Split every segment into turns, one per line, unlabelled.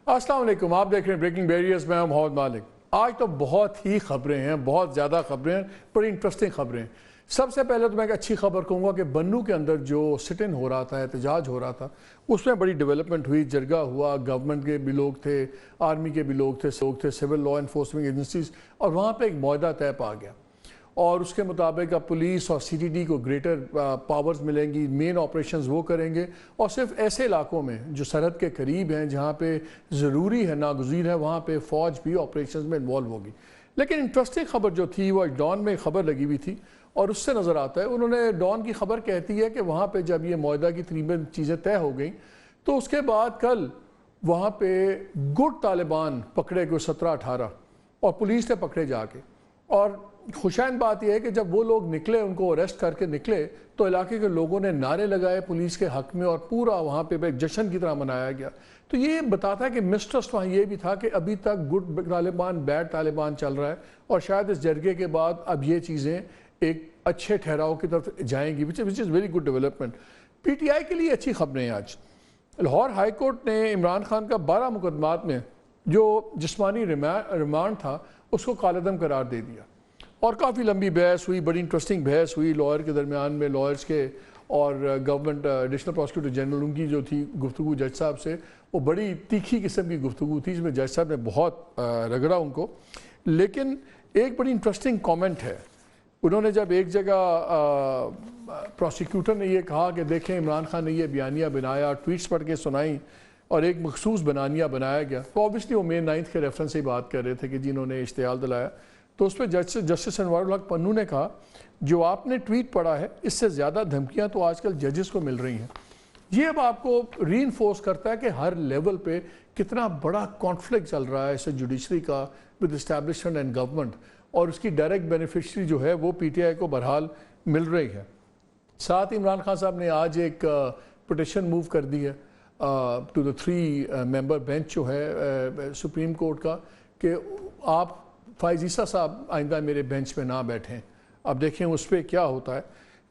السلام علیکم، آپ دیکھ رہے ہیں بریکنگ بیریئرز میں ہوں محمد مالک۔ آج تو بہت ہی خبریں ہیں، بہت زیادہ خبریں ہیں، بڑی انٹرسٹنگ خبریں ہیں۔ سب سے پہلے تو میں ایک اچھی خبر کہوں گا کہ بنو کے اندر جو سٹ ان ہو رہا تھا، احتجاج ہو رہا تھا، اس میں بڑی ڈیولپمنٹ ہوئی، جرگہ ہوا، گورنمنٹ کے بھی لوگ تھے، آرمی کے بھی لوگ تھے، سول لا انفورسمنٹ ایجنسیز، اور وہاں پہ ایک معاہدہ طے پا گیا اور اس کے مطابق اب پولیس اور سی ٹی ڈی کو گریٹر پاورز ملیں گی، مین آپریشنز وہ کریں گے اور صرف ایسے علاقوں میں جو سرحد کے قریب ہیں جہاں پہ ضروری ہے، ناگزیر ہے، وہاں پہ فوج بھی آپریشنز میں انوالو ہوگی۔ لیکن انٹرسٹنگ خبر جو تھی وہ ڈان میں خبر لگی ہوئی تھی اور اس سے نظر آتا ہے، انہوں نے ڈان کی خبر کہتی ہے کہ وہاں پہ جب یہ معاہدہ کی تقریباً چیزیں طے ہو گئیں تو اس کے بعد کل وہاں پہ گڈ طالبان پکڑے گئے 17-18 اور پولیس نے پکڑے جا کے، اور خوشائند بات یہ ہے کہ جب وہ لوگ نکلے، ان کو اریسٹ کر کے نکلے تو علاقے کے لوگوں نے نعرے لگائے پولیس کے حق میں اور پورا وہاں پہ ایک جشن کی طرح منایا گیا۔ تو یہ بتاتا ہے کہ مسٹرسٹ وہاں یہ بھی تھا کہ ابھی تک گڈ طالبان بیڈ طالبان چل رہا ہے اور شاید اس جرگے کے بعد اب یہ چیزیں ایک اچھے ٹھہراؤ کی طرف جائیں گی، which is very good development۔ P T I کے لیے اچھی خبریں ہیں آج۔ لاہور ہائی کورٹ نے عمران خان کا 12 مقدمات میں جو جسمانی ریمانڈ تھا اس کو کالعدم قرار دے دیا، اور کافی لمبی بحث ہوئی، بڑی انٹرسٹنگ بحث ہوئی لائر کے درمیان میں، لائرز کے اور گورنمنٹ ایڈیشنل پروسیکیوٹر جنرل، ان کی جو تھی گفتگو جج صاحب سے، وہ بڑی تیکھی قسم کی گفتگو تھی، جس میں جج صاحب نے بہت رگڑا ان کو۔ لیکن ایک بڑی انٹرسٹنگ کامنٹ ہے، انہوں نے جب ایک جگہ پروسیکیوٹر نے یہ کہا کہ دیکھیں عمران خان نے یہ بیانیہ بنایا، ٹویٹس پڑھ کے سنائیں اور ایک مخصوص بیانیہ بنایا گیا، تو آبویسلی وہ مئی 9 کے ریفرنس سے ہی بات کر رہے تھے کہ جنہوں نے اشتعال دلایا، تو اس پہ جسٹس انوار الحق پنو نے کہا جو آپ نے ٹویٹ پڑھا ہے اس سے زیادہ دھمکیاں تو آج کل ججز کو مل رہی ہیں۔ یہ اب آپ کو ری انفورس کرتا ہے کہ ہر لیول پہ کتنا بڑا کانفلکٹ چل رہا ہے اس جوڈیشری کا ود اسٹیبلشمنٹ اینڈ گورنمنٹ، اور اس کی ڈائریکٹ بینیفیشری جو ہے وہ پی ٹی آئی کو بہرحال مل رہی ہے۔ ساتھ عمران خان صاحب نے آج ایک پٹیشن موو کر دی ہے ٹو دا 3 ممبر بینچ جو ہے سپریم کورٹ کا کہ آپ فائز عیسیٰ صاحب آئندہ میرے بینچ میں نہ بیٹھیں۔ اب دیکھیں اس پہ کیا ہوتا ہے۔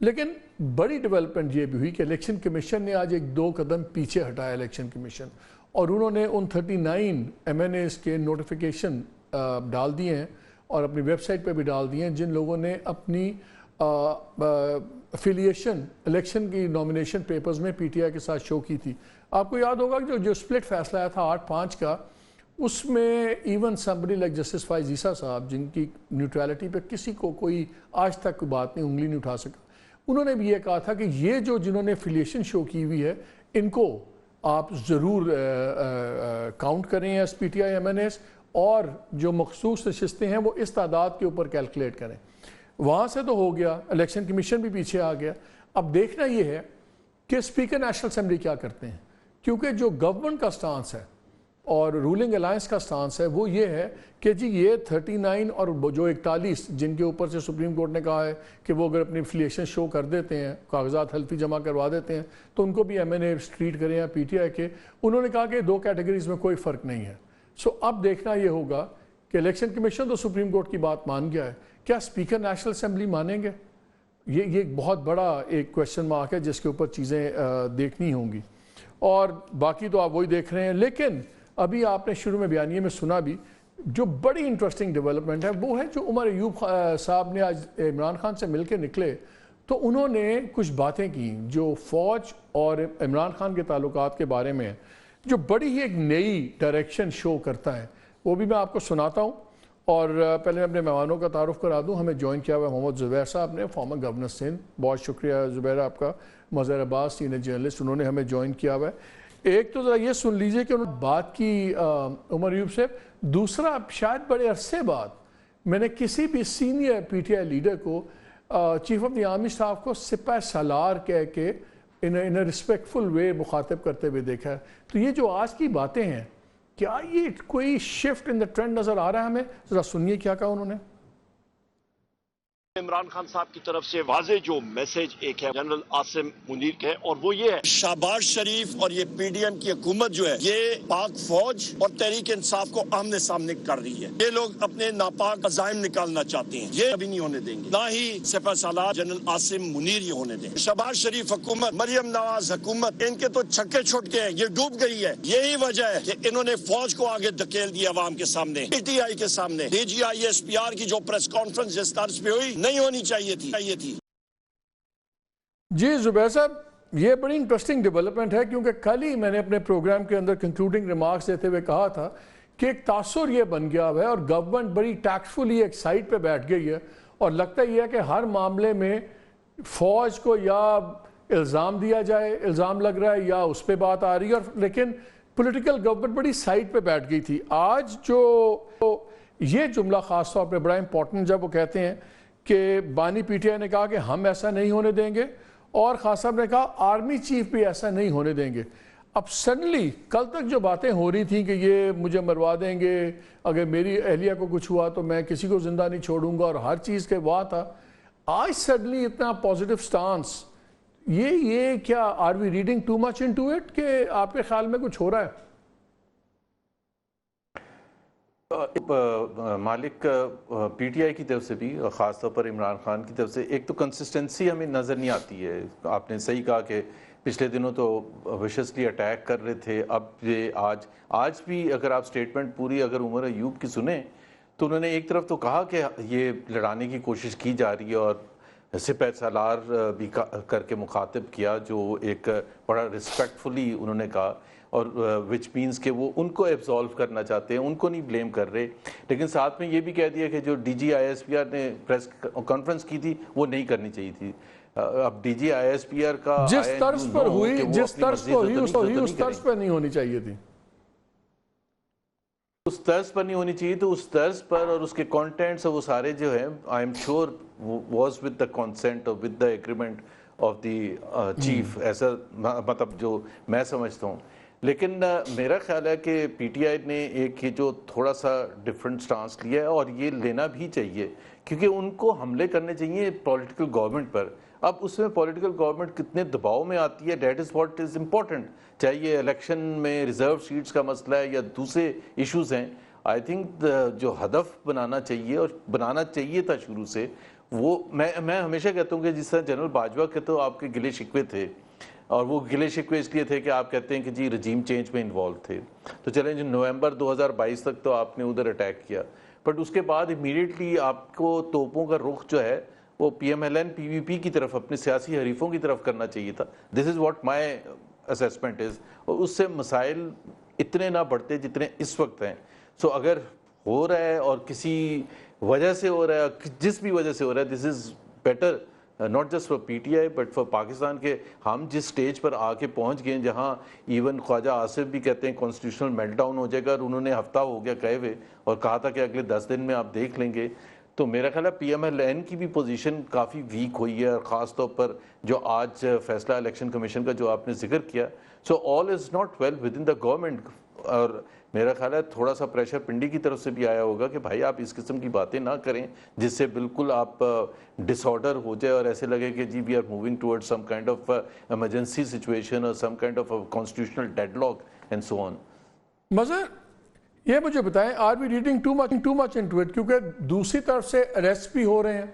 لیکن بڑی ڈیولپمنٹ یہ بھی ہوئی کہ الیکشن کمیشن نے آج 2 قدم پیچھے ہٹایا الیکشن کمیشن، اور انہوں نے ان 39 ایم این ایز کے نوٹیفیکیشن ڈال دیے ہیں اور اپنی ویب سائٹ پہ بھی ڈال دیے ہیں جن لوگوں نے اپنی افیلیشن الیکشن کی نومینیشن پیپرز میں پی ٹی آئی کے ساتھ شو کی تھی۔ آپ کو یاد ہوگا کہ جو سپلٹ فیصلہ آیا تھا 8-5 کا، اس میں ایون somebody like جسٹس فائز عیسیٰ صاحب، جن کی نیوٹرلٹی پہ کسی کو کوئی آج تک کوئی بات نہیں، انگلی نہیں اٹھا سکا، انہوں نے بھی یہ کہا تھا کہ یہ جنہوں نے افیلیشن شو کی ہوئی ہے ان کو آپ ضرور کاؤنٹ کریں S P T I M N S, اور جو مخصوص نشستیں ہیں وہ اس تعداد کے اوپر کیلکولیٹ کریں۔ وہاں سے تو ہو گیا، الیکشن کمیشن بھی پیچھے آ گیا۔ اب دیکھنا یہ ہے کہ اسپیکر نیشنل اسمبلی کیا کرتے ہیں، کیونکہ جو گورنمنٹ کا سٹانس ہے اور رولنگ الائنس کا سٹانس ہے وہ یہ ہے کہ جی یہ 39 اور جو 41 جن کے اوپر سے سپریم کورٹ نے کہا ہے کہ وہ اگر اپنی افیلیشن شو کر دیتے ہیں، کاغذات حلفی جمع کروا دیتے ہیں تو ان کو بھی ایم این اے ٹریٹ کریں یا پی ٹی آئی کے، انہوں نے کہا کہ 2 کیٹیگریز میں کوئی فرق نہیں ہے۔ اب دیکھنا یہ ہوگا کہ الیکشن کمیشن تو سپریم کورٹ کی بات مان گیا ہے، کیا اسپیکر نیشنل اسمبلی مانیں گے؟ یہ ایک بہت بڑا ایک کویشچن مارک ہے جس کے اوپر چیزیں دیکھنی ہوں گی، اور باقی تو آپ وہی دیکھ رہے ہیں۔ لیکن ابھی آپ نے شروع میں بیانیے میں سنا بھی، جو بڑی انٹرسٹنگ ڈیولپمنٹ ہے وہ ہے جو عمر ایوب صاحب نے آج عمران خان سے مل کے نکلے تو انہوں نے کچھ باتیں کی جو فوج اور عمران خان کے تعلقات کے بارے میں جو بڑی ہی ایک نئی ڈائریکشن شو کرتا ہے، وہ بھی میں آپ کو سناتا ہوں۔ اور پہلے میں اپنے مہمانوں کا تعارف کرا دوں۔ ہمیں جوائن کیا ہوا ہے محمد زبیر صاحب نے، فارمر گورنر سندھ، بہت شکریہ زبیر آپ کا۔ مظہر عباس سینئر جرنلسٹ، انہوں نے ہمیں جوائن کیا ہوا ہے۔ ایک تو ذرا یہ سن لیجئے کہ انہوں نے بات کی عمر ایوب سے، دوسرا شاید بڑے عرصے بعد میں نے کسی بھی senior P T I leader کو chief of the army staff کو سپہ سالار کہہ کے ان اے ریسپیکٹفل وے مخاطب کرتے ہوئے دیکھا ہے۔ تو یہ جو آج کی باتیں ہیں، کیا یہ کوئی شفٹ ان دا ٹرینڈ نظر آ رہا ہے ہمیں؟ ذرا سنیے کیا کہا انہوں نے۔
عمران خان صاحب کی طرف سے واضح جو میسج ایک ہے جنرل عاصم منیر کے، اور وہ یہ ہے شہباز شریف اور یہ پی ڈی ایم کی حکومت جو ہے یہ پاک فوج اور تحریک انصاف کو آمنے سامنے کر رہی ہے. یہ لوگ اپنے ناپاک عزائم نکالنا چاہتے ہیں، یہ کبھی نہیں ہونے دیں گے، نہ ہی سپہ سالار جنرل عاصم منیر یہ ہونے دیں. شہباز شریف حکومت، مریم نواز حکومت، ان کے تو چھکے چھوٹ گئے ہیں، یہ ڈوب گئی ہے. یہی وجہ ہے کہ انہوں نے فوج کو آگے دھکیل دیا عوام کے سامنے، پی ٹی آئی کے سامنے. D G I S P R کی جو پریس کانفرنس جس طرز پہ ہوئی نہیں ہونی چاہیے تھی.
جی زبیر صاحب، یہ بڑی انٹرسٹنگ ڈیولپمنٹ ہے، کیونکہ کل ہی میں نے اپنے پروگرام کے اندر کنکلوڈنگ ریمارکس دیتے ہوئے کہا تھا کہ ایک تاثر یہ بن گیا ہے اور گورنمنٹ بڑی ٹیکٹفلی ایک سائٹ پہ بیٹھ گئی ہے، اور لگتا یہ ہے کہ ہر معاملے میں فوج کو یا الزام دیا جائے، الزام لگ رہا ہے، یا اس پہ بات آ رہی ہے، اور لیکن پولیٹیکل گورنمنٹ بڑی سائٹ پہ بیٹھ گئی تھی. آج جو یہ جملہ خاص طور پہ بڑا امپورٹنٹ جب وہ کہتے ہیں کہ بانی پی ٹی آئی نے کہا کہ ہم ایسا نہیں ہونے دیں گے، اور خان صاحب نے کہا آرمی چیف بھی ایسا نہیں ہونے دیں گے. اب سڈنلی کل تک جو باتیں ہو رہی تھیں کہ یہ مجھے مروا دیں گے، اگر میری اہلیہ کو کچھ ہوا تو میں کسی کو زندہ نہیں چھوڑوں گا، اور ہر چیز کے وہاں تھا، آج سڈنلی اتنا پازیٹیو سٹانس، یہ کیا are we reading too much into it, کہ آپ کے خیال میں کچھ ہو رہا ہے؟
مالک، پی ٹی آئی کی طرف سے بھی خاص طور پر عمران خان کی طرف سے ایک تو کنسسٹنسی ہمیں نظر نہیں آتی ہے. آپ نے صحیح کہا کہ پچھلے دنوں تو ویشسلی اٹیک کر رہے تھے، اب یہ آج بھی اگر آپ سٹیٹمنٹ پوری اگر عمر ایوب کی سنیں تو انہوں نے ایک طرف تو کہا کہ یہ لڑانے کی کوشش کی جا رہی ہے، اور سپہ سالار بھی کر کے مخاطب کیا، جو ایک بڑا رسپیکٹفلی انہوں نے کہا، اور وچ مینز کہ وہ ان کو ایبزالو کرنا چاہتے ہیں، ان کو نہیں بلیم کر رہے. لیکن ساتھ میں یہ بھی کہہ دیا کہ جو D G I S P R نے پریس کانفرنس کی تھی وہ نہیں کرنی چاہیے تھی. اب D G I S P R کا
جس طرز پر ہوئی اس طرز پر نہیں ہونی چاہیے تھی،
اس طرز پر نہیں ہونی چاہیے. تو اس طرز پر اور اس کے کانٹینٹس وہ سارے جو ہیں I am sure was with the consent اور with the agreement of the chief, ایسا مطلب جو میں سمجھتا ہوں. لیکن میرا خیال ہے کہ پی ٹی آئی نے ایک یہ جو تھوڑا سا ڈیفرنٹ سٹانس لیا ہے، اور یہ لینا بھی چاہیے، کیونکہ ان کو حملے کرنے چاہیے پولیٹیکل گورنمنٹ پر. اب اس میں پولیٹیکل گورنمنٹ کتنے دباؤ میں آتی ہے، that is what is important, چاہے یہ الیکشن میں ریزرو سیٹس کا مسئلہ ہے یا دوسرے ایشوز ہیں. آئی تھنک جو ہدف بنانا چاہیے اور بنانا چاہیے تھا شروع سے، وہ میں ہمیشہ کہتا ہوں کہ جس طرح جنرل باجوہ کے تو آپ کے گلے شکوے تھے، اور وہ گلے شکوے اس لیے تھے کہ آپ کہتے ہیں کہ جی رجیم چینج میں انوالو تھے. تو چلیں جی نومبر 2022 تک تو آپ نے ادھر اٹیک کیا، بٹ اس کے بعد امیڈیٹلی آپ کو توپوں کا رخ جو ہے وہ P M L N P V P کی طرف، اپنے سیاسی حریفوں کی طرف کرنا چاہیے تھا. دس از واٹ مائی اسیسمنٹ از. اور اس سے مسائل اتنے نہ بڑھتے جتنے اس وقت ہیں. سو اگر ہو رہا ہے اور کسی وجہ سے ہو رہا ہے، جس بھی وجہ سے ہو رہا ہے، this is better not just for PTI but for Pakistan کے ہم جس سٹیج پر آ کے پہنچ گئے ہیں جہاں ایون خواجہ آصف بھی کہتے ہیں کانسٹیٹیوشنل میلٹ ڈاؤن ہو جائے گا، اور انہوں نے ہفتہ ہو گیا کہے ہوئے اور کہا تھا کہ اگلے 10 دن میں آپ دیکھ لیں گے. تو میرا خیال ہے پی ایم ایل این کی بھی پوزیشن کافی ویک ہوئی ہے، اور خاص طور پر جو آج فیصلہ الیکشن کمیشن کا جو آپ نے ذکر کیا. So all is not well with in the government. اور میرا خیال ہے تھوڑا سا پریشر پنڈی کی طرف سے بھی آیا ہوگا کہ بھائی آپ اس قسم کی باتیں نہ کریں جس سے بالکل آپ ڈس آرڈر ہو جائے اور ایسے لگے کہ جی we are moving toward some kind of emergency situation اور some kind of constitutional deadlock and so on.
Mazhar, یہ مجھے بتائیں، are we reading too much into it, کیونکہ دوسری طرف سے اریسٹ بھی ہو رہے ہیں،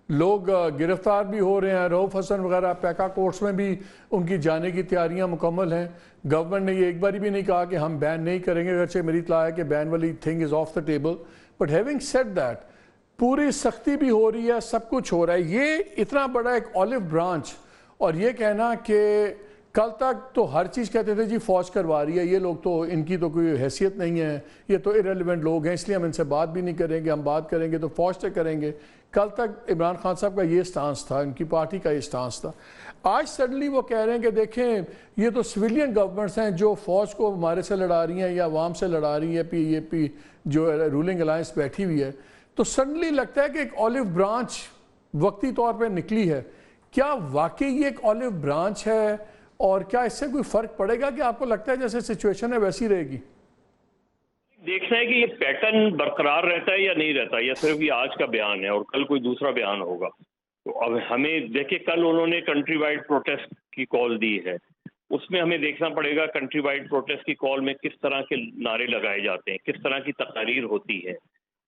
لوگ گرفتار بھی ہو رہے ہیں، رؤف حسن وغیرہ پیکا کورٹس میں بھی ان کی جانے کی تیاریاں مکمل ہیں. گورنمنٹ نے یہ ایک باری بھی نہیں کہا کہ ہم بین نہیں کریں گے، اگرچہ میری اطلاع ہے کہ بین والی thing is of the table. But having said that, پوری سختی بھی ہو رہی ہے، سب کچھ ہو رہا ہے. یہ اتنا بڑا ایک آلیو برانچ، اور یہ کہنا کہ کل تک تو ہر چیز کہتے تھے جی فوج کروا رہی ہے، یہ لوگ تو ان کی تو کوئی حیثیت نہیں ہے، یہ تو irrelevant لوگ ہیں، اس لیے ہم ان سے بات بھی نہیں کریں گے، ہم بات کریں گے تو فوج سے کریں گے. کل تک عمران خان صاحب کا یہ سٹانس تھا، ان کی پارٹی کا یہ سٹانس تھا. آج سڈنلی وہ کہہ رہے ہیں کہ دیکھیں یہ تو سویلین گورنمنٹس ہیں جو فوج کو ہمارے سے لڑا رہی ہیں یا عوام سے لڑا رہی ہیں، یہ پی جو رولنگ الائنس بیٹھی ہوئی ہے. تو سڈنلی لگتا ہے کہ ایک آلیو برانچ وقتی طور پہ نکلی ہے. کیا واقعی یہ ایک آلیو برانچ ہے، اور کیا اس سے کوئی فرق پڑے گا کہ آپ کو لگتا ہے جیسے سچویشن ہے ویسی رہے گی؟
دیکھنا ہے کہ یہ پیٹرن برقرار رہتا ہے یا نہیں رہتا، یا صرف یہ آج کا بیان ہے اور کل کوئی دوسرا بیان ہوگا. تو اب ہمیں دیکھیں، کل انہوں نے کنٹری وائڈ پروٹیسٹ کی کال دی ہے، اس میں ہمیں دیکھنا پڑے گا کنٹری وائڈ پروٹیسٹ کی کال میں کس طرح کے نعرے لگائے جاتے ہیں، کس طرح کی تقاریر ہوتی ہے.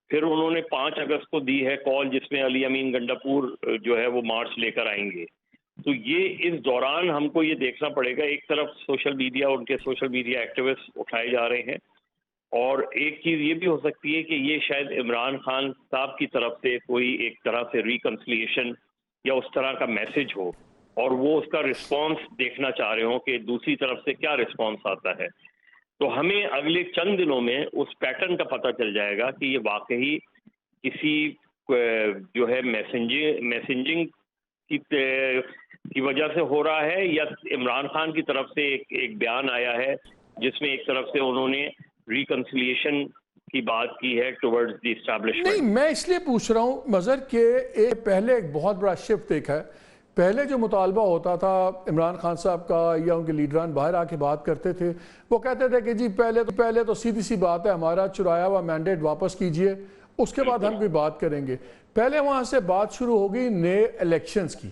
پھر انہوں نے 5 اگست کو دی ہے کال، جس میں علی امین گنڈاپور جو ہے وہ مارچ لے کر آئیں گے. تو یہ اس دوران ہم کو یہ دیکھنا پڑے گا، ایک طرف سوشل میڈیا، ان کے سوشل میڈیا ایکٹیوسٹ اٹھائے جا رہے ہیں، اور ایک چیز یہ بھی ہو سکتی ہے کہ یہ شاید عمران خان صاحب کی طرف سے کوئی ایک طرح سے ریکنسلیشن یا اس طرح کا میسج ہو، اور وہ اس کا رسپانس دیکھنا چاہ رہے ہوں کہ دوسری طرف سے کیا رسپانس آتا ہے. تو ہمیں اگلے چند دنوں میں اس پیٹرن کا پتہ چل جائے گا کہ یہ واقعی کسی جو ہے میسنجنگ کی وجہ سے ہو رہا ہے، یا عمران خان کی طرف سے ایک بیان آیا ہے جس میں ایک طرف سے انہوں نے ریکنسلیشن کی بات کی ہے ٹورڈز دی اسٹیبلشمنٹ.
نہیں، میں اس لیے پوچھ رہا ہوں مظہر کہ پہلے ایک بہت بڑا شفٹ دیکھا ہے. پہلے جو مطالبہ ہوتا تھا عمران خان صاحب کا یا ان کے لیڈران باہر آ کے بات کرتے تھے، وہ کہتے تھے کہ جی پہلے تو سیدھی سی بات ہے، ہمارا چرایا ہوا مینڈیٹ واپس کیجئے، اس کے بعد ہم کوئی بات کریں گے. پہلے وہاں سے بات شروع ہو گئی نئے الیکشنز کی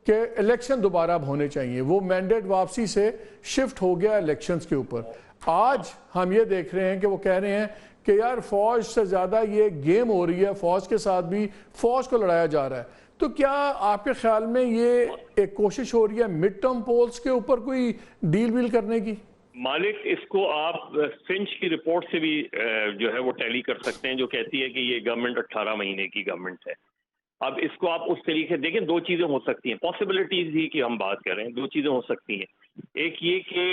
کہ الیکشن دوبارہ اب ہونے چاہیے. وہ مینڈیٹ واپسی سے شفٹ ہو گیا الیکشنز کے اوپر. آج ہم یہ دیکھ رہے ہیں کہ وہ کہہ رہے ہیں کہ یار فوج سے زیادہ یہ گیم ہو رہی ہے، فوج کے ساتھ بھی فوج کو لڑایا جا رہا ہے. تو کیا آپ کے خیال میں یہ ایک کوشش ہو رہی ہے مڈ ٹرم پولز کے اوپر کوئی ڈیل ویل کرنے کی؟
مالک، اس کو آپ فنچ کی رپورٹ سے بھی جو ہے وہ ٹیلی کر سکتے ہیں، جو کہتی ہے کہ یہ گورنمنٹ 18 مہینے کی گورنمنٹ ہے. اب اس کو آپ اس طریقے دیکھیں، 2 چیزیں ہو سکتی ہیں، پاسبلٹیز ہی کی ہم بات کریں، 2 چیزیں ہو سکتی ہیں. ایک یہ کہ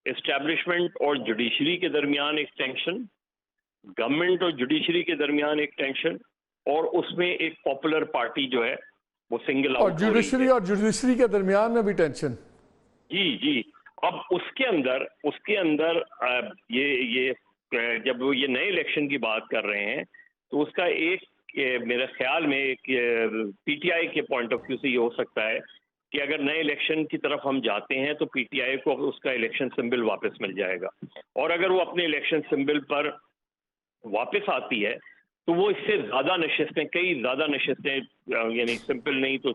اسٹیبلشمنٹ اور جوڈیشری کے درمیان ایک ٹینشن، گورنمنٹ اور جوڈیشری کے درمیان ایک ٹینشن، اور اس میں ایک پاپولر پارٹی جو ہے وہ سنگل آؤٹ
اور جوڈیشری کے درمیان میں بھی ٹینشن.
جی. اب اس کے اندر یہ جب وہ یہ نئے الیکشن کی بات کر رہے ہیں تو اس کا ایک میرے خیال میں ایک پی ٹی آئی کے پوائنٹ آف ویو سے یہ ہو سکتا ہے کہ اگر نئے الیکشن کی طرف ہم جاتے ہیں تو پی ٹی آئی کو اس کا الیکشن سمبل واپس مل جائے گا، اور اگر وہ اپنے الیکشن سمبل پر واپس آتی ہے تو وہ اس سے زیادہ نشستیں، کئی زیادہ نشستیں، یعنی سمپل نہیں تو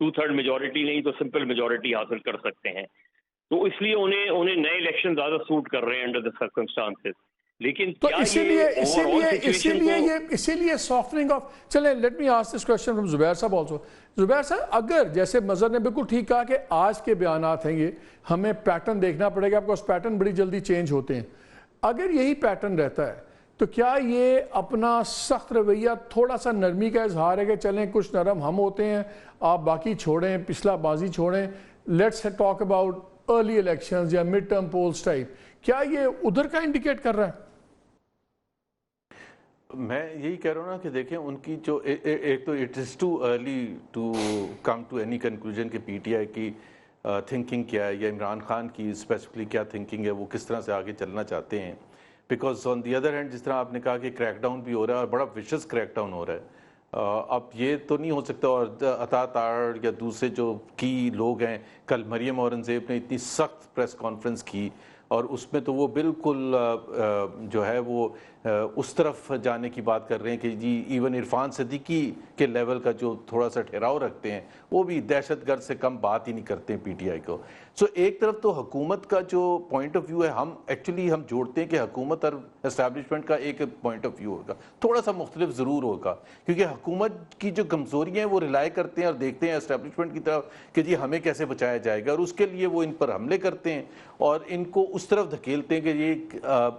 2/3 میجورٹی نہیں تو سمپل میجورٹی حاصل کر سکتے ہیں. تو اس لیے انہیں نئے الیکشن زیادہ سوٹ کر رہے ہیں انڈر دی سرکمسٹانسز. لیکن
تو اسی لیے سافٹنگ آف. چلیں let me ask this question from Zubair صاحب آلسو. زبیر صاحب، اگر جیسے مظہر نے بالکل ٹھیک کہا کہ آج کے بیانات ہیں، یہ ہمیں پیٹرن دیکھنا پڑے گا، آپ کو اس پیٹرن بڑی جلدی چینج ہوتے ہیں. اگر یہی پیٹرن رہتا ہے تو کیا یہ اپنا سخت رویہ تھوڑا سا نرمی کا اظہار ہے کہ چلیں کچھ نرم ہم ہوتے ہیں، آپ باقی چھوڑیں، پچھلا بازی چھوڑیں، let's talk about early elections یا مڈ ٹرم پولز ٹائپ، کیا یہ ادھر کا انڈیکیٹ کر رہا ہے؟
میں یہی کہہ رہا ہوں نا کہ دیکھیں ان کی جو ایک تو it is too early to come to any conclusion کہ پی ٹی آئی کی تھنکنگ کیا ہے یا عمران خان کی اسپیسیفکلی کیا تھنکنگ ہے، وہ کس طرح سے آگے چلنا چاہتے ہیں. Because on the other hand جس طرح آپ نے کہا کہ کریک ڈاؤن بھی ہو رہا ہے اور بڑا وشس کریک ڈاؤن ہو رہا ہے. اب یہ تو نہیں ہو سکتا، اور عطا تاڑ یا دوسرے جو کی لوگ ہیں، کل مریم اورنگزیب نے اتنی سخت پریس کانفرنس کی اور اس میں تو وہ بالکل جو ہے وہ اس طرف جانے کی بات کر رہے ہیں کہ جی ایون عرفان صدیقی کے لیول کا جو تھوڑا سا ٹھہراؤ رکھتے ہیں وہ بھی دہشت گرد سے کم بات ہی نہیں کرتے ہیں پی ٹی آئی کو. سو ایک طرف تو حکومت کا جو پوائنٹ آف ویو ہے، ہم جوڑتے ہیں کہ حکومت اور اسٹیبلشمنٹ کا ایک پوائنٹ آف ویو ہوگا، تھوڑا سا مختلف ضرور ہوگا، کیونکہ حکومت کی جو کمزوریاں ہیں وہ ریلائی کرتے ہیں اور دیکھتے ہیں اسٹیبلشمنٹ کی طرف کہ جی ہمیں کیسے بچایا جائے گا، اور اس کے لیے وہ ان پر حملے کرتے ہیں اور ان کو اس طرف دھکیلتے ہیں کہ یہ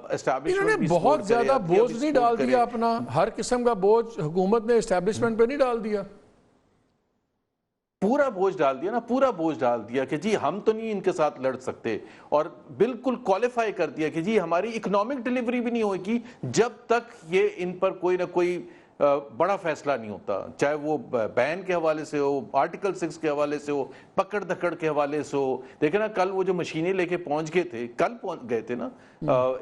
اسٹیبلشمنٹ بھی
بہت زیادہ بوجھ نہیں ڈال دیا اپنا، ہر قسم کا بوجھ حکومت نے اسٹیبلشمنٹ پہ نہیں ڈال دیا،
پورا بوجھ ڈال دیا نا، پورا بوجھ ڈال دیا کہ جی ہم تو نہیں ان کے ساتھ لڑ سکتے، اور بالکل کوالیفائی کر دیا کہ جی ہماری اکنامک ڈیلیوری بھی نہیں ہوگی جب تک یہ ان پر کوئی نہ کوئی بڑا فیصلہ نہیں ہوتا، چاہے وہ بین کے حوالے سے ہو، آرٹیکل 6 کے حوالے سے ہو، پکڑ دھکڑ کے حوالے سے ہو. دیکھیں نا کل وہ جو مشینیں لے کے پہنچ گئے تھے، کل پہنچ گئے تھے نا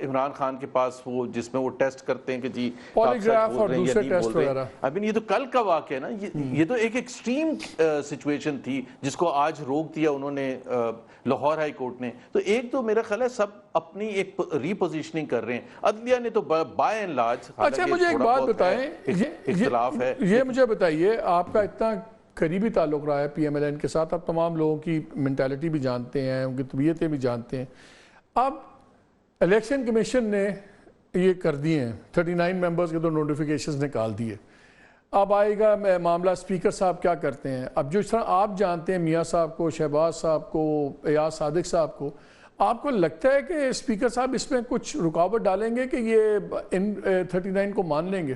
عمران خان کے پاس، وہ جس میں وہ ٹیسٹ کرتے ہیں کہ جی
پولیگراف اور دوسرے ٹیسٹ وغیرہ.
ابھی یہ تو کل کا واقعہ ہے نا، یہ تو ایک ایکسٹریم سچویشن تھی جس کو آج روک دیا انہوں نے لاہور ہائی کورٹ نے. تو ایک تو میرا خیال ہے سب اپنی ایک ری پوزیشننگ کر رہے ہیں. عدلیہ نے تو بائی اینڈ لارج,
اچھا مجھے ایک بات بتائیں,
اختلاف ہے,
یہ مجھے بتائیے, آپ کا اتنا قریبی تعلق رہا ہے پی ایم ایل این کے ساتھ, آپ تمام لوگوں کی مینٹیلٹی بھی جانتے ہیں, ان کی طبیعتیں بھی جانتے ہیں. اب الیکشن کمیشن نے یہ کر دیے ہیں, 39 ممبرز کے تو نوٹیفیکیشنز نکال دیے. اب آئے گا معاملہ اسپیکر صاحب کیا کرتے ہیں. اب جو اس طرح آپ جانتے ہیں میاں صاحب کو, شہباز صاحب کو, ایاز صادق صاحب کو, آپ کو لگتا ہے کہ اسپیکر صاحب اس میں کچھ رکاوٹ ڈالیں گے کہ یہ ان 39 کو مان لیں گے؟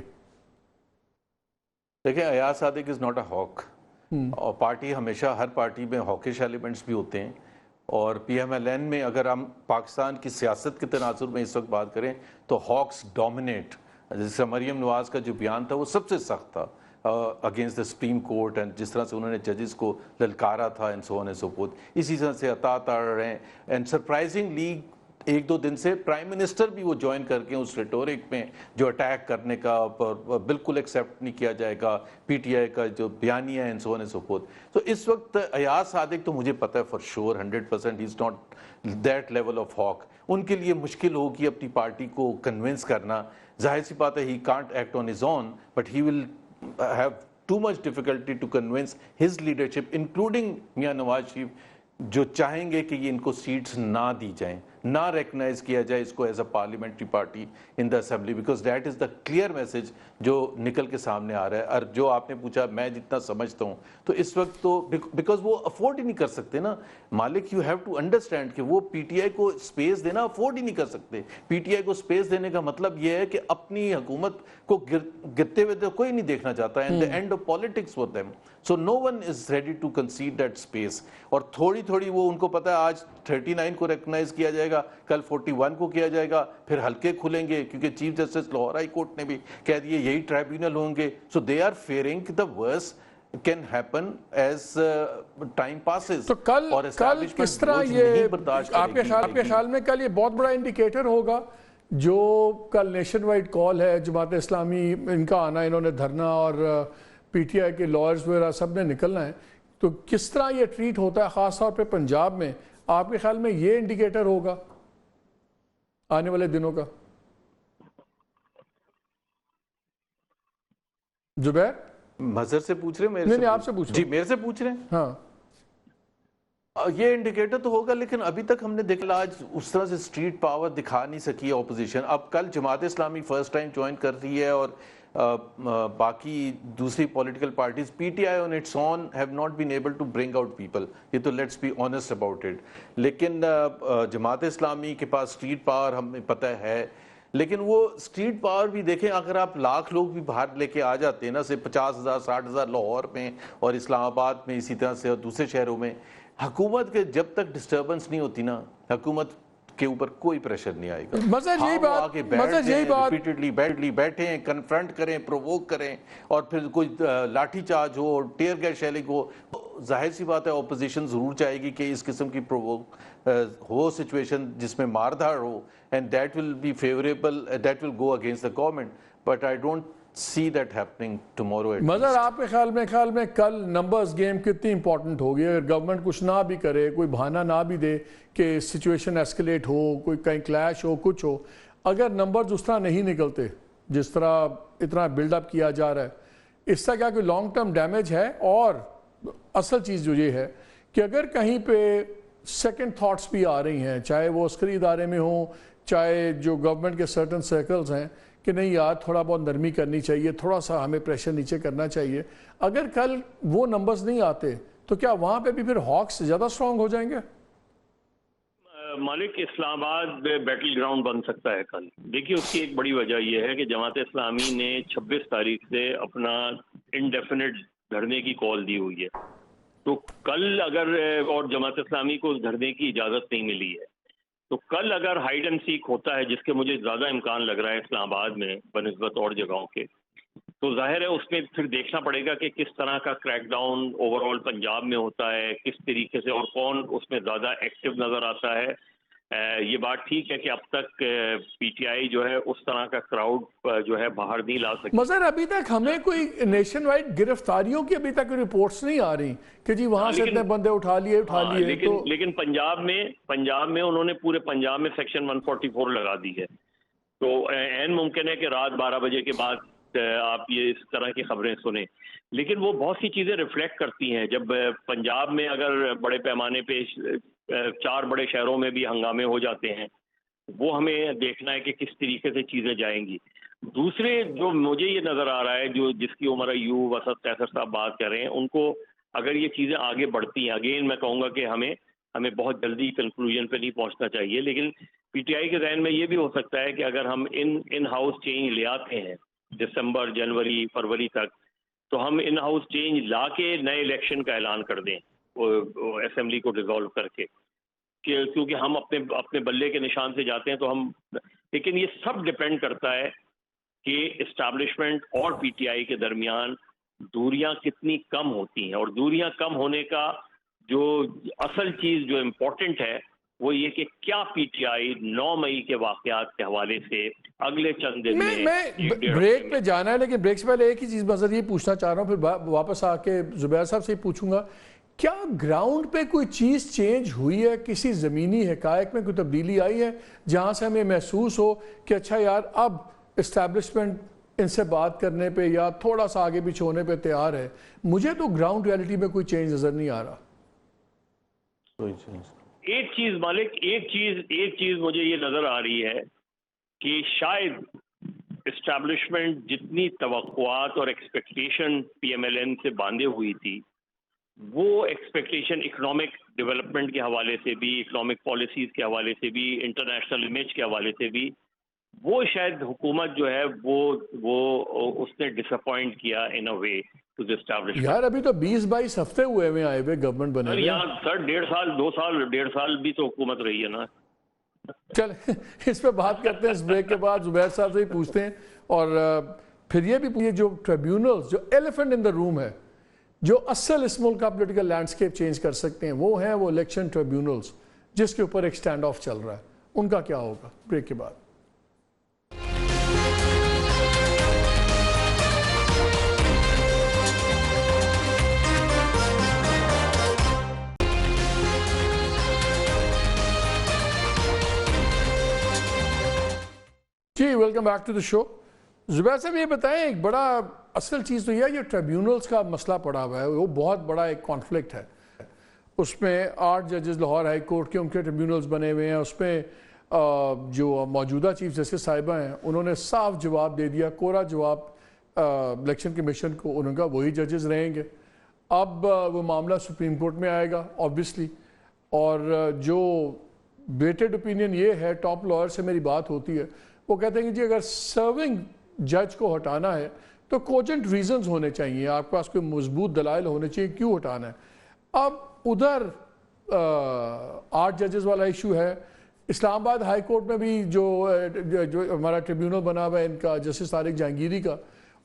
دیکھیں, Ayaz Sadiq is not a ہاک, اور پارٹی ہمیشہ, ہر پارٹی میں ہاکش ایلیمنٹس بھی ہوتے ہیں, اور پی ایم ایل این میں اگر ہم پاکستان کی سیاست کے تناظر میں اس وقت بات کریں تو ہاکس ڈومینیٹ. جیسے مریم نواز کا جو بیان تھا وہ سب سے سخت تھا against the supreme court, and جس طرح سے انہوں نے ججز کو للکارا تھا, and so on and so fourth. اسی طرح سے عطا تاڑ رہے ہیں, اینڈ سرپرائزنگلی ایک دو دن سے پرائم منسٹر بھی وہ جوائن کر کے اس ریٹورک میں جو اٹیک کرنے کا بالکل ایکسیپٹ نہیں کیا جائے گا پی ٹی آئی کا جو بیانیہ ہے, and so on and so forth. تو اس وقت ایاز صادق تو مجھے پتہ ہے for sure 100% he is not that level of hawk. ان کے لیے مشکل ہوگی اپنی پارٹی کو کنونس کرنا. ظاہر سی بات ہے, he can't act on his own, but he will have too much difficulty to convince his leadership, including Mian Nawaz شریف, جو چاہیں گے کہ یہ ان کو سیٹس نہ دی جائیں, نہ ریکگنائز کیا جائے اس کو as a parliamentary party in the assembly, because that is the clear message جو نکل کے سامنے آ رہا ہے. اور جو آپ نے پوچھا, میں جتنا سمجھتا ہوں تو اس وقت تو بیکاز وہ افورڈ ہی نہیں کر سکتے نا مالک, یو ہیو ٹو انڈرسٹینڈ کہ وہ پی ٹی آئی کو اسپیس دینا افورڈ ہی نہیں کر سکتے. پی ٹی آئی کو اسپیس دینے کا مطلب یہ ہے کہ اپنی حکومت کو گرتے ہوئے تو کوئی نہیں دیکھنا چاہتا, and the end of politics for them. So no one is ready to concede that space. اور تھوڑی تھوڑی وہ ان کو پتا ہے, آج 39 کو ریکگنائز کیا جائے گا, کل 41 کو کیا جائے گا, پھر ہلکے کھلیں گے, کیونکہ chief justice Lahore high court نے بھی کہہ دیے یہی ٹرائبیونل ہوں گے. So they are fearing the worst can happen as time passes.
تو کل کس طرح یہ آپ کے خیال میں کل یہ بہت بڑا انڈیکیٹر ہوگا جو کل نیشن وائڈ کال ہے جماعت اسلامی, ان کا آنا, انہوں نے دھرنا, اور پی ٹی آئی کے لائرز وغیرہ سب نے نکلنا ہے, تو کس طرح یہ ٹریٹ ہوتا ہے خاص طور پہ پنجاب میں؟ آپ کے خیال میں یہ انڈیکیٹر ہوگا آنے والے دنوں کا؟ زبیر
مظہر سے پوچھ رہے ہیں؟
نہیں آپ سے پوچھ رہے ہیں.
جی میرے سے پوچھ رہے ہیں.
ہاں
یہ انڈیکیٹر تو ہوگا, لیکن ابھی تک ہم نے دیکھا آج اس طرح سے اسٹریٹ پاور دکھا نہیں سکی ہے اپوزیشن. اب کل Jamaat Islami first time join کر رہی ہے, اور باقی دوسری political parties, P T I on its own have not been able to bring out people. یہ تو let's be honest about it. لیکن جماعت اسلامی کے پاس اسٹریٹ پاور ہمیں پتہ ہے, لیکن وہ اسٹریٹ پاور بھی دیکھیں, اگر آپ لاکھ لوگ بھی باہر لے کے آ جاتے ہیں نا, سے 50,000 60,000 لاہور میں اور اسلام آباد میں, اسی طرح سے اور دوسرے شہروں میں, حکومت کے جب تک ڈسٹربنس نہیں ہوتی نا, حکومت کے اوپر کوئی پریشر نہیں آئے گا.
مظہر یہی بات
ریپیٹڈلی بیٹھیں, کنفرنٹ کریں, پرووک کریں, اور پھر کوئی لاٹھی چارج ہو, ٹیئر گیس شیلنگ ہو, ظاہر سی بات ہے اپوزیشن ضرور چاہے گی کہ اس قسم کی پرووک ہو سچویشن جس میں مار دھاڑ ہو, and that will be favorable, that will go against the government, but I don't see that happening tomorrow at least.
مظہر آپ کے خیال میں کل نمبرز گیم کتنی امپورٹنٹ ہوگی؟ اگر گورنمنٹ کچھ نہ بھی کرے, کوئی بہانہ نہ بھی دے کہ سچویشن ایسکلیٹ ہو, کوئی کہیں کلیش ہو, کچھ ہو, اگر نمبرز اس طرح نہیں نکلتے جس طرح اتنا بلڈ اپ کیا جا رہا ہے, اس سے کیا کوئی لانگ ٹرم ڈیمیج ہے؟ اور اصل چیز جو یہ ہے کہ اگر کہیں پہ سیکنڈ تھاٹس بھی آ رہی ہیں, چاہے وہ عسکری ادارے میں ہوں, چاہے جو گورنمنٹ کے سرٹن سرکلز ہیں, کہ نہیں یار تھوڑا بہت نرمی کرنی چاہیے, تھوڑا سا ہمیں پریشر نیچے کرنا چاہیے, اگر کل وہ نمبرز نہیں آتے تو کیا وہاں پہ بھی پھر ہاکس زیادہ سٹرونگ ہو جائیں گے؟
مالک, اسلام آباد بیٹل گراؤنڈ بن سکتا ہے کل. دیکھیے اس کی ایک بڑی وجہ یہ ہے کہ جماعت اسلامی نے 26 تاریخ سے اپنا انڈیفینٹ دھرنے کی کال دی ہوئی ہے. تو کل اگر, اور جماعت اسلامی کو اس دھرنے کی اجازت نہیں ملی ہے, تو کل اگر ہائیڈ اینڈ سیک ہوتا ہے, جس کے مجھے زیادہ امکان لگ رہا ہے اسلام آباد میں بنسبت اور جگہوں کے, تو ظاہر ہے اس میں پھر دیکھنا پڑے گا کہ کس طرح کا crackdown overall Punjab میں ہوتا ہے, کس طریقے سے, اور کون اس میں زیادہ ایکٹیو نظر آتا ہے. یہ بات ٹھیک ہے کہ اب تک پی ٹی آئی جو ہے اس طرح کا کراؤڈ جو ہے باہر نہیں لا سکتی،
مگر ابھی تک ہمیں کوئی نیشن وائڈ گرفتاریوں کی ابھی تک رپورٹس نہیں آ رہی کہ جی وہاں سے اتنے بندے اٹھا لیے
لیکن پنجاب میں انہوں نے پورے پنجاب میں سیکشن 144 لگا دی ہے، تو عین ممکن ہے کہ رات 12 بجے کے بعد آپ یہ اس طرح کی خبریں سنیں، لیکن وہ بہت سی چیزیں ریفلیکٹ کرتی ہیں. جب پنجاب میں اگر بڑے پیمانے پہ 4 بڑے شہروں میں بھی ہنگامے ہو جاتے ہیں، وہ ہمیں دیکھنا ہے کہ کس طریقے سے چیزیں جائیں گی. دوسرے جو مجھے یہ نظر آ رہا ہے، جو جس کی عمر ایوب، وسط قیصر صاحب بات کر رہے ہیں، ان کو اگر یہ چیزیں آگے بڑھتی ہیں، اگین میں کہوں گا کہ ہمیں بہت جلدی کنکلوژن پہ نہیں پہنچنا چاہیے، لیکن پی ٹی آئی کے ذہن میں یہ بھی ہو سکتا ہے کہ اگر ہم ان ہاؤس چینج لے آتے ہیں دسمبر، جنوری، فروری تک، تو ہم ان ہاؤس چینج لا کے نئے الیکشن کا اعلان کر دیں اسمبلی کو ڈیزالو کر کے، کیونکہ ہم اپنے بلے کے نشان سے جاتے ہیں تو ہم، لیکن یہ سب ڈپینڈ کرتا ہے کہ اسٹیبلشمنٹ اور پی ٹی آئی کے درمیان دوریاں کتنی کم ہوتی ہیں، اور دوریاں کم ہونے کا جو اصل چیز جو امپورٹنٹ ہے وہ یہ کہ کیا پی ٹی آئی 9 مئی کے واقعات کے حوالے سے اگلے چند دن
میں بریک پہ جانا ہے، لیکن بریک سے پہلے ایک ہی چیز بس یہ پوچھنا چاہ رہا ہوں، پھر واپس آ کے زبیر صاحب سے پوچھوں گا، کیا گراؤنڈ پہ کوئی چیز چینج ہوئی ہے، کسی زمینی حقائق میں کوئی تبدیلی آئی ہے جہاں سے ہمیں محسوس ہو کہ اچھا یار اب اسٹیبلشمنٹ ان سے بات کرنے پہ یا تھوڑا سا آگے پیچھے ہونے پہ تیار ہے؟ مجھے تو گراؤنڈ ریالٹی میں کوئی چینج نظر نہیں آ رہا.
ایک چیز مالک، ایک چیز مجھے یہ نظر آ رہی ہے کہ شاید اسٹیبلشمنٹ جتنی توقعات اور expectation P M L N سے باندھے ہوئی تھی، وہ ایکسپیکٹیشن اکنامک ڈیولپمنٹ کے حوالے سے بھی، اکنامک پالیسیز کے حوالے سے بھی، انٹرنیشنل امیج کے حوالے سے بھی، وہ شاید حکومت جو ہے وہ اس نے ڈس اپوائنٹ کیا ان اے وے ٹو دی اسٹیبلشمنٹ.
یار ابھی تو 20-22 ہفتے ہوئے ہوئے آئے ہوئے گورنمنٹ بنے ہوئے.
یار سر 1.5 سال بھی تو حکومت رہی ہے نا.
چلیں اس پہ بات کرتے ہیں اس بریک کے بعد، زبیر صاحب سے ہی پوچھتے ہیں، اور پھر یہ بھی جو ٹریبیونلز، جو ایلیفنٹ ان دا روم ہے، جو اصل اس ملک کا پولیٹیکل لینڈسکیپ چینج کر سکتے ہیں، وہ ہیں وہ الیکشن ٹریبیونلز جس کے اوپر ایک سٹینڈ آف چل رہا ہے. ان کا کیا ہوگا؟ بریک کے بعد. جی ویلکم بیک ٹو دا شو. زبیر صاحب یہ بتائیں، ایک بڑا اصل چیز تو یہ ہے یہ ٹریبیونلز کا مسئلہ پڑا ہوا ہے، وہ بہت بڑا ایک کانفلکٹ ہے. اس میں 8 ججز لاہور ہائی کورٹ کے ان کے ٹریبیونلز بنے ہوئے ہیں. اس میں جو موجودہ چیف جسٹس صاحبہ ہیں انہوں نے صاف جواب دے دیا، کوڑا جواب الیکشن کمیشن کو، انہوں نے کہا وہی ججز رہیں گے. اب وہ معاملہ سپریم کورٹ میں آئے گا آبویسلی، اور جو ویٹڈ اوپینین یہ ہے، ٹاپ لائر سے میری بات ہوتی ہے، وہ کہتے ہیں کہ جی اگر سرونگ جج کو ہٹانا ہے تو کوجنٹ ریزنز ہونے چاہیے، آپ کے پاس کوئی مضبوط دلائل ہونے چاہیے کیوں ہٹانا ہے. اب ادھر 8 ججز والا ایشو ہے. اسلام آباد ہائی کورٹ میں بھی جو ہمارا ٹریبیونل بنا ہوا ہے ان کا، جسٹس طارق جہانگیری کا،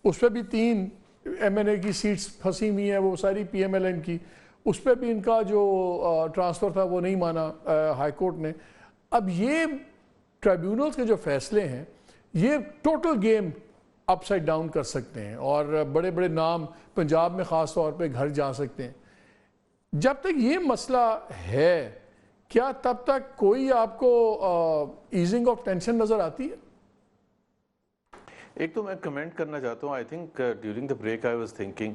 اس پہ بھی 3 ایم این اے کی سیٹس پھنسی ہوئی ہیں، وہ ساری پی ایم ایل این کی. اس پہ بھی ان کا جو ٹرانسفر تھا وہ نہیں مانا ہائی کورٹ نے. اب یہ ٹریبیونلز کے جو فیصلے ہیں یہ ٹوٹل گیم اپ سائڈ ڈاؤن کر سکتے ہیں، اور بڑے بڑے نام پنجاب میں خاص طور پہ گھر جا سکتے ہیں. جب تک یہ مسئلہ ہے، کیا تب تک کوئی آپ کو ایزنگ آف ٹینشن نظر آتی ہے؟
ایک تو میں کمنٹ کرنا چاہتا ہوں، I think during the break I was thinking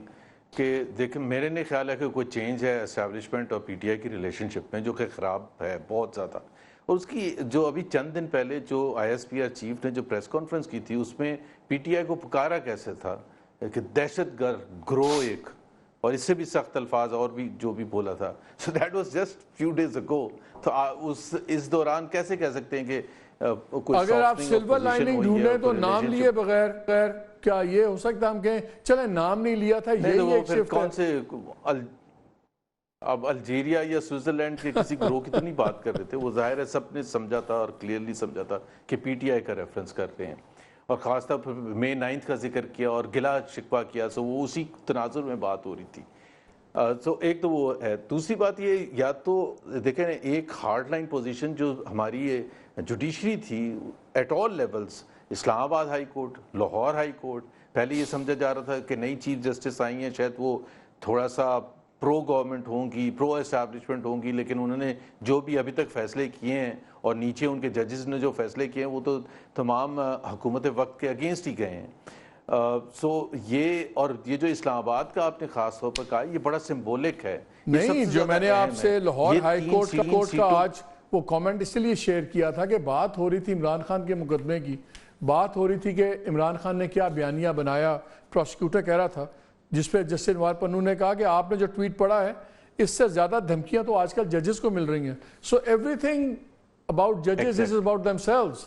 کہ دیکھیں میرے نہیں خیال ہے کہ کوئی چینج ہے اسٹیبلشمنٹ اور پی ٹی آئی کی ریلیشن شپ میں، جو کہ خراب ہے بہت زیادہ. اور اس کی جو ابھی چند دن پہلے جو آئی ایس پی آر چیف نے جو پریس کانفرنس کی تھی، اس میں پی ٹی آئی کو پکارا کیسے تھا کہ دہشت گرد گروہ ایک، اور اس سے بھی سخت الفاظ اور بھی جو بھی بولا تھا. So that was just few days ago. تو اس دوران کیسے کہہ سکتے ہیں کہ
اگر آپ سلور لائننگ ڈھونڈیں تو نام لیے بغیر کیا یہ ہو سکتا ہم کہیں چلیں نام نہیں لیا تھا، یہی ایک شفٹ ہے؟
کون سے اب الجیریا یا سوئٹزرلینڈ کے کسی گروہ کی تو نہیں بات کر رہے تھے، وہ ظاہر ہے سب نے سمجھا تھا اور کلیئرلی سمجھا تھا کہ پی ٹی آئی کا ریفرنس کر رہے ہیں، اور خاص طور پر مئی 9 کا ذکر کیا اور گلا شکوہ کیا، سو وہ اسی تناظر میں بات ہو رہی تھی. تو ایک تو وہ ہے. دوسری بات یہ یا تو دیکھیں ایک ہارڈ لائن پوزیشن جو ہماری یہ جوڈیشری تھی ایٹ آل لیولز، اسلام آباد high court, Lahore high court, پہلے یہ سمجھا جا رہا تھا کہ نئی چیف جسٹس آئی ہیں شاید وہ تھوڑا سا پرو گورنمنٹ ہوں گی، پرو اسٹیبلشمنٹ ہوں گی، لیکن انہوں نے جو بھی ابھی تک فیصلے کیے ہیں اور نیچے ان کے ججز نے جو فیصلے کیے ہیں وہ تو تمام حکومت وقت کے اگینسٹ ہی گئے ہیں. سو یہ اور یہ جو اسلام آباد کا آپ نے خاص طور پر کہا یہ بڑا سمبولک ہے.
نہیں، جو میں نے آپ سے لاہور ہائی کورٹ کا آج وہ کامنٹ اس لیے شیئر کیا تھا کہ بات ہو رہی تھی عمران خان کے مقدمے کی، بات ہو رہی تھی کہ عمران خان نے کیا بیانیہ بنایا. پروسیکیوٹر کہہ رہا تھا جس پہ جسٹس انوار پنو نے کہا کہ آپ نے جو ٹویٹ پڑھا ہے اس سے زیادہ دھمکیاں تو آج کل ججز کو مل رہی ہیں. سو ایوری تھنگ اباؤٹ ججز از اباؤٹ دیم سیلوز.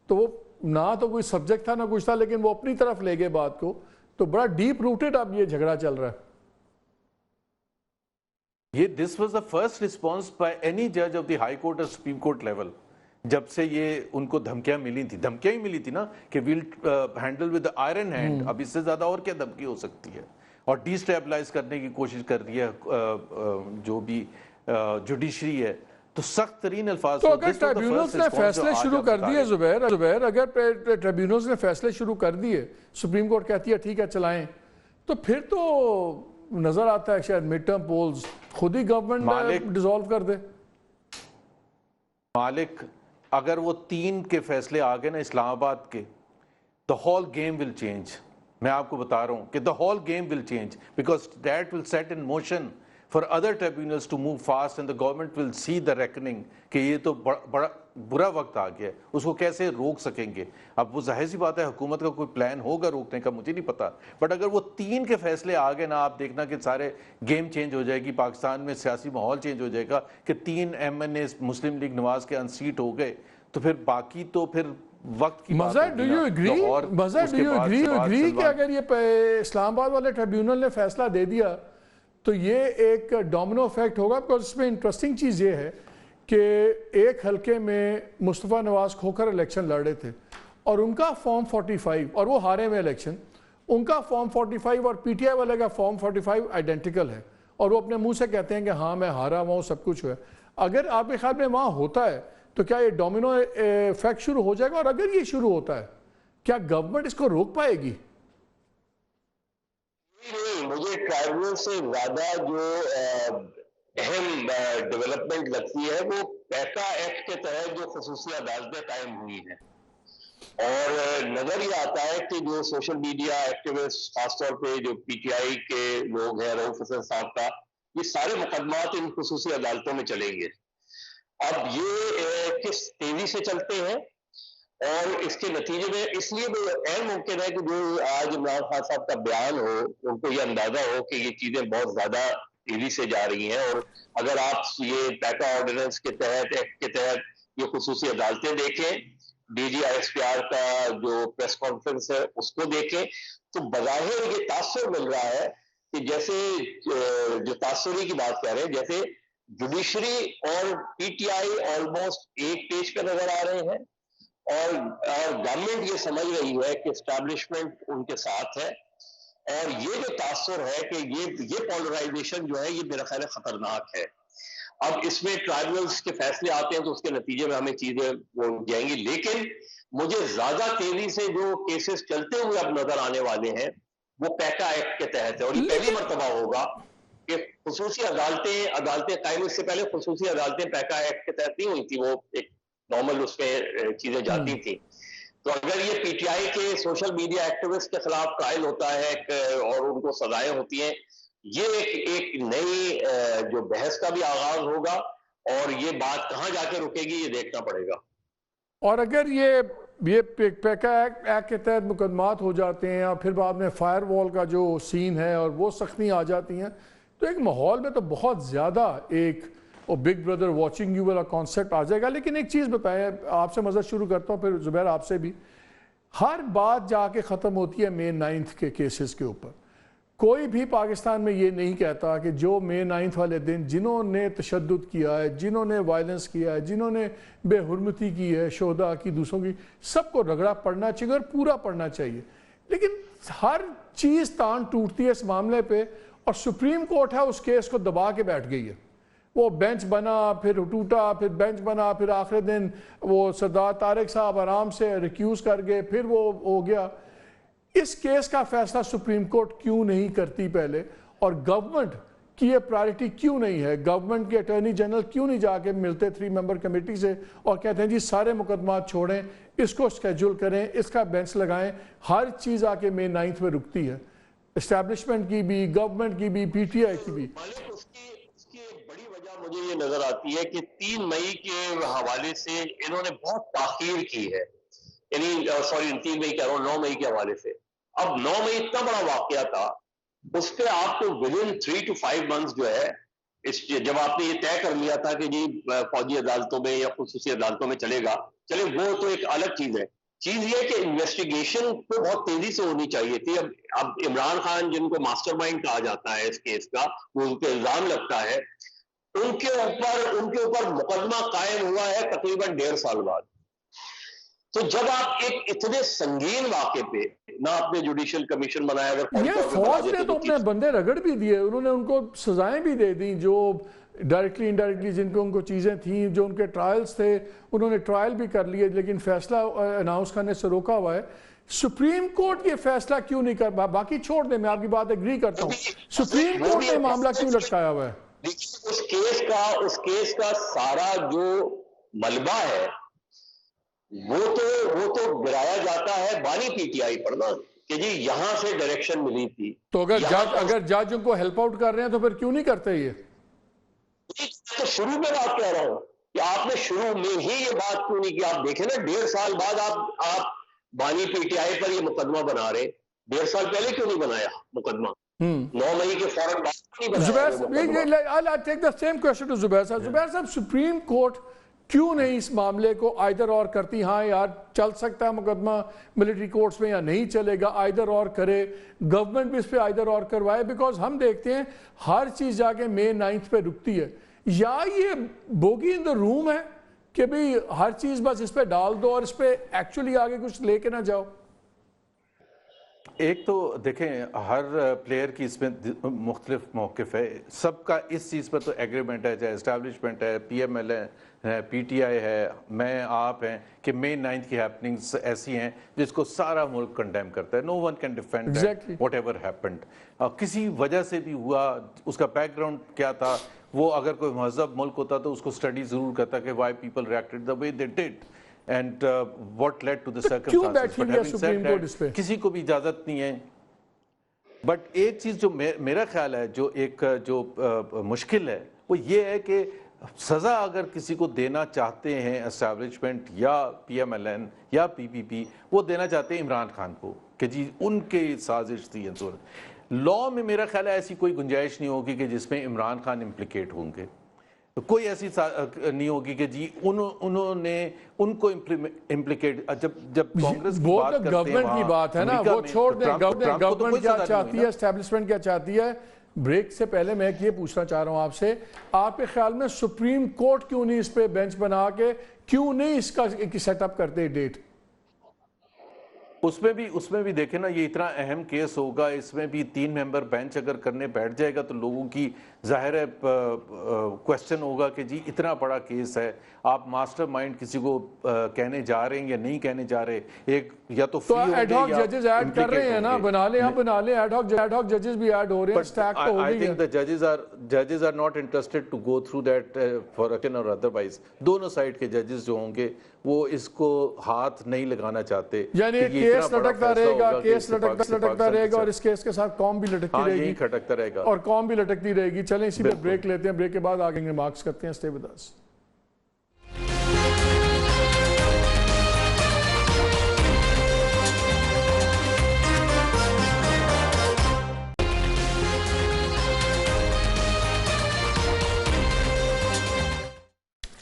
تو وہ نہ تو کوئی سبجیکٹ تھا نہ کچھ تھا، لیکن وہ اپنی طرف لے گئے بات کو. تو بڑا ڈیپ روٹڈ اب یہ جھگڑا چل رہا ہے.
یہ this was the first response by any جج آف دی ہائی کورٹ اور سپریم کورٹ لیول جب سے یہ ان کو دھمکیاں ملی تھی. دھمکیاں ہی ملی تھی نا کہ well handle with iron hand. اب اس سے زیادہ اور کیا دھمکی ہو سکتی ہے؟ اور ڈی اسٹیبلائز کرنے کی کوشش کر رہی ہے جو بھی جوڈیشری ہے. تو سخت ترین الفاظ.
تو اگر ٹریبیونلز نے فیصلے شروع کر دیے زبیر اگر ٹریبیونلز نے فیصلے شروع کر دیے، سپریم کورٹ کہتی ہے ٹھیک ہے چلائیں، تو پھر تو نظر آتا ہے شاید مڈ ٹرم پولز خود ہی گورنمنٹ ڈیزالو کر دے.
مالک اگر وہ 3 کے فیصلے آ گئے نا اسلام آباد کے، the whole game will change. میں آپ کو بتا رہا ہوں کہ the whole game will change because that will set in motion for other tribunals to move fast and the government will see the reckoning کہ یہ تو بڑا برا وقت آ گیا ہے، اس کو کیسے روک سکیں گے. اب وہ ظاہر سی بات ہے حکومت کا کوئی پلان ہوگا روکنے کا، مجھے نہیں پتا، بٹ اگر وہ 3 کے فیصلے آ گئے نا آپ دیکھنا کہ سارے گیم چینج ہو جائے گی، پاکستان میں سیاسی ماحول چینج ہو جائے گا کہ 3 MNA مسلم لیگ نواز کے انسیٹ ہو گئے تو پھر باقی تو پھر وقت کی بات
مظہر ڈو یو ایگری کہ اگر یہ اسلام آباد والے ٹریبیونل نے فیصلہ دے دیا تو یہ ایک ڈومینو افیکٹ ہوگا؟ بیکاز اس میں انٹرسٹنگ چیز یہ ہے کہ ایک حلقے میں مصطفیٰ نواز کھوکر الیکشن لڑ رہے تھے اور ان کا فارم 45 اور وہ ہارے ہوئے الیکشن، ان کا فارم 45 اور پی ٹی آئی والے کا فارم 45 آئیڈینٹیکل ہے اور وہ اپنے منہ سے کہتے ہیں کہ ہاں میں ہارا ہوا ہوں، سب کچھ ہے. اگر آپ کے خیال میں وہاں ہوتا ہے تو کیا یہ ڈومینو افیکٹ شروع ہو جائے گا؟ اور اگر یہ شروع ہوتا ہے کیا گورنمنٹ اس کو روک پائے گی؟
مجھے ٹرائبل سے زیادہ جو اہم ڈیولپمنٹ لگتی ہے وہ پیکا ایکٹ کے تحت جو خصوصی عدالتیں قائم ہوئی ہیں، اور نظر یہ آتا ہے کہ جو سوشل میڈیا ایکٹیوسٹ خاص طور پہ جو پی ٹی آئی کے لوگ ہیں، رؤف حسن صاحب کا، یہ سارے مقدمات ان خصوصی عدالتوں میں چلیں گے. اب یہ کس تیزی سے چلتے ہیں اور اس کے نتیجے میں اس لیے غیر ممکن ہے کہ جو آج عمران خان صاحب کا بیان ہو ان کو یہ اندازہ ہو کہ یہ چیزیں بہت زیادہ تیزی سے جا رہی ہیں. اور اگر آپ یہ پیکا آرڈیننس کے تحت ایکٹ کے تحت یہ خصوصی عدالتیں دیکھیں، D G I S P R کا جو پریس کانفرنس ہے اس کو دیکھیں، تو بظاہر یہ تاثر مل رہا ہے کہ جیسے جو تاثری کی بات کر رہے ہیں، جیسے جوڈیشری اور پی ٹی آئی آلموسٹ ایک پیج پہ نظر آ رہے ہیں اور گورنمنٹ یہ سمجھ رہی ہے کہ اسٹیبلشمنٹ ان کے ساتھ ہے. اور یہ جو تاثر ہے کہ یہ پولرائزیشن جو ہے یہ میرا خیال ہے خطرناک ہے. اب اس میں ٹرائبلز کے فیصلے آتے ہیں تو اس کے نتیجے میں ہمیں چیزیں وہ جائیں گی، لیکن مجھے زیادہ تیزی سے جو کیسز چلتے ہوئے اب نظر آنے والے ہیں وہ پیکا ایکٹ کے تحت ہے. اور یہ پہلی مرتبہ ہوگا کہ خصوصی عدالتیں قائم، اس سے پہلے خصوصی عدالتیں پیکا ایکٹ کے تحت نہیں ہوئی تھی، وہ ایک نارمل اس میں چیزیں جاتی تھیں. تو اگر یہ پی ٹی آئی کے سوشل میڈیا ایکٹیوسٹ کے خلاف ٹرائل ہوتا ہے اور ان کو سزائیں ہوتی ہیں، یہ ایک نئی جو بحث کا بھی آغاز ہوگا اور یہ بات کہاں جا کے رکے گی یہ دیکھنا پڑے گا.
اور اگر یہ پیکا ایکٹ کے تحت مقدمات ہو جاتے ہیں اور پھر بعد میں فائر وال کا جو سین ہے اور وہ سختیاں آ جاتی ہیں تو ایک ماحول میں تو بہت زیادہ ایک بگ بردر واچنگ یو والا کانسیپٹ آ جائے گا. لیکن ایک چیز بتائیں، آپ سے مزید شروع کرتا ہوں پھر زبیر آپ سے بھی. ہر بات جا کے ختم ہوتی ہے May 9 کے کیسز کے اوپر. کوئی بھی پاکستان میں یہ نہیں کہتا کہ جو May 9 والے دن جنہوں نے تشدد کیا ہے، جنہوں نے وائلنس کیا ہے، جنہوں نے بے حرمتی کی ہے شہداء کی، دوسروں کی، سب کو رگڑا پڑنا چاہیے اور پورا پڑنا چاہیے. لیکن ہر چیز تان ٹوٹتی ہے اس معاملے پہ اور سپریم کورٹ ہے اس کیس کو دبا کے بیٹھ گئی ہے. وہ بینچ بنا پھر ٹوٹا پھر بینچ بنا پھر آخر دن وہ سردار طارق صاحب آرام سے ریکیوز کر گئے پھر وہ ہو گیا. اس کیس کا فیصلہ سپریم کورٹ کیوں نہیں کرتی پہلے, اور گورنمنٹ کی یہ پرائرٹی کیوں نہیں ہے؟ گورنمنٹ کے اٹارنی جنرل کیوں نہیں جا کے ملتے 3 ممبر کمیٹی سے اور کہتے ہیں جی سارے مقدمات چھوڑیں, اس کو اسکیجول کریں, اس کا بینچ لگائیں. ہر چیز آ کے مئی 9 میں رکتی ہے, اسٹیبلشمنٹ کی بھی, گورنمنٹ کی بھی, پی ٹی آئی کی بھی.
اس کی بڑی وجہ مجھے یہ نظر آتی ہے کہ 3 مئی کے حوالے سے انہوں نے بہت تاخیر کی ہے. یعنی سوری 3 مئی کہہ رہا ہوں 9 مئی کے حوالے سے. اب 9 مئی اتنا بڑا واقعہ تھا, اس پہ آپ کو ودن 3 to 5 months جو ہے, جب آپ نے یہ طے کر لیا تھا کہ جی فوجی عدالتوں میں یا خصوصی عدالتوں میں چلے گا, چلے وہ تو ایک الگ چیز ہے. چیز یہ کہ انویسٹیگیشن کو بہت تیزی سے ہونی چاہیے تھی. اب عمران خان جن کو ماسٹر مائنڈ کہا جاتا ہے اس کیس کا, وہ ان پہ الزام لگتا ہے, ان کے اوپر مقدمہ قائم ہوا ہے تقریباً 1.5 سال بعد. تو جب آپ ایک اتنے سنگین واقعے پہ نہ اپنے جوڈیشل کمیشن بنایا,
یہ فوج نے تو اپنے بندے رگڑ بھی دیے, انہوں نے ان کو سزائیں بھی دے دیں جو ڈائریکٹلی انڈائریکٹلی جن کو ان کو چیزیں تھیں, جو ان کے ٹرائلز تھے انہوں نے ٹرائل بھی کر لیے, لیکن فیصلہ اناؤنس کرنے سے روکا ہوا ہے. سپریم کورٹ یہ فیصلہ کیوں نہیں کر, باقی چھوڑ دیں, میں آپ کی بات ایگری کرتا ہوں, سپریم کورٹ نے معاملہ کیوں لٹکایا ہوا ہے؟
اس کیس کا سارا جو ملبہ ہے وہ تو گرایا جاتا ہے بانی پی ٹی آئی پر نا, کہ جی یہاں سے ڈائریکشن ملی تھی.
تو اگر جج ان کو ہیلپ آؤٹ کر رہے ہیں تو پھر کیوں نہیں کرتے؟ یہ
تو شروع میں بات کہہ رہا ہوں کہ آپ نے شروع میں ہی یہ بات کیوں نہیں کی؟ آپ دیکھیں نا 1.5 سال بعد آپ بانی پی ٹی آئی پر یہ مقدمہ بنا رہے, 1.5 سال پہلے کیوں نہیں بنایا مقدمہ؟ 9 مئی کے فوراً بعد
زبیر صاحب, سپریم کورٹ کیوں نہیں اس معاملے کو آئدر اور کرتی؟ ہاں یار چل سکتا ہے مقدمہ ملٹری کورٹس میں یا نہیں چلے گا, آئدر اور کرے, گورنمنٹ بھی اس پہ آئدر اور کروائے, بیکاز ہم دیکھتے ہیں ہر چیز جا کے مئی 9 پہ رکتی ہے. یا یہ بوگی ان دا روم ہے کہ بھئی ہر چیز بس اس پہ ڈال دو اور اس پہ ایکچولی آگے کچھ لے کے نہ جاؤ؟
ایک تو دیکھیں ہر پلیئر کی اس میں مختلف موقف ہے, سب کا اس چیز پر تو ایگریمنٹ ہے, چاہے اسٹیبلشمنٹ ہے, پی ایم ایل ہے, پی ٹی آئی ہے, میں آپ ہیں, کہ مئی 9 کی ہیپننگز ایسی ہیں جس کو سارا ملک کنڈیم کرتا ہے. No one can defend whatever happened. کسی وجہ سے بھی ہوا, اس کا بیک گراؤنڈ کیا تھا, وہ اگر کوئی مہذب ملک ہوتا تو اس کو اسٹڈی ضرور کرتا کہ why people reacted the way they did and what led to the circumstances. But having said that, کسی کو بھی اجازت نہیں ہے. بٹ ایک چیز جو میرا خیال ہے جو مشکل ہے وہ یہ ہے کہ سزا اگر کسی کو دینا چاہتے ہیں اسٹیبلشمنٹ یا پی ایم ایل این یا پی پی پی, وہ دینا چاہتے ہیں عمران خان کو کہ جی ان کی سازش تھی. لاء میں میرا خیال ہے ایسی کوئی گنجائش نہیں ہوگی کہ جس میں عمران خان امپلیکیٹ ہوں گے, کوئی ایسی نہیں ہوگی کہ جی انہوں نے ان کو امپلیکیٹ. جب کانگریس کی بات کرتے ہیں
گورنمنٹ کی بات ہے نا, وہ چھوڑ دیں, گورنمنٹ کیا چاہتی ہے, اسٹیبلشمنٹ کیا چاہتی ہے. بریک سے پہلے میں یہ پوچھنا چاہ رہا ہوں آپ سے, آپ کے خیال میں سپریم کورٹ کیوں نہیں اس پہ بینچ بنا کے کیوں نہیں اس کا سیٹ اپ کرتے ڈیٹ؟
اس میں بھی دیکھیں نا, یہ اتنا اہم کیس ہوگا, اس میں بھی 3 ممبر بینچ اگر کرنے بیٹھ جائے گا تو لوگوں کی ظاہر ہے کوشچن ہوگا کہ جی اتنا بڑا کیس ہے, آپ ماسٹر مائنڈ کسی کو کہنے جا رہے ہیں یا نہیں کہنے جا رہے. ایک یا تو
ایڈ ہاک ججز ایڈ کر رہے ہیں نا, بنا لیں ایڈ ہاک ججز بھی ایڈ ہو رہے ہیں, سٹیک تو ہو گئی ہے.
I think the judges are not interested to go through that for or otherwise. دونوں سائیڈ کے ججز جو ہوں گے وہ اس کو ہاتھ نہیں لگانا چاہتے.
یعنی کیس لٹکتا رہے گا, کیس لٹکتا رہے گا, اور اس کیس کے ساتھ قوم بھی لٹکتی رہے گی,
کھٹکتا رہے گا,
اور قوم بھی لٹکتی رہے گی. چلیں اسی پہ بریک لیتے ہیں, بریک کے بعد آگے ریمارکس کرتے ہیں. Stay with us.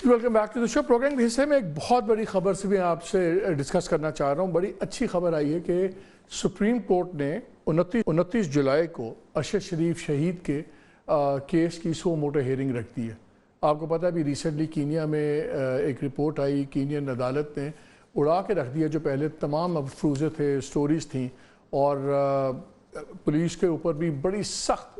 Welcome back to the show. Program کے حصے میں ایک بہت بڑی خبر سے بھی آپ سے ڈسکس کرنا چاہ رہا ہوں. بڑی اچھی خبر آئی ہے کہ سپریم کورٹ نے 29 جولائی کو ارشد شریف شہید کے کیس کی سو موٹو ہیئرنگ رکھ دی ہے. آپ کو پتہ ہے ابھی ریسنٹلی کینیا میں ایک رپورٹ آئی, کینین عدالت نے اڑا کے رکھ دیا جو پہلے تمام مفروضے تھے, سٹوریز تھیں, اور پولیس کے اوپر بھی بڑی سخت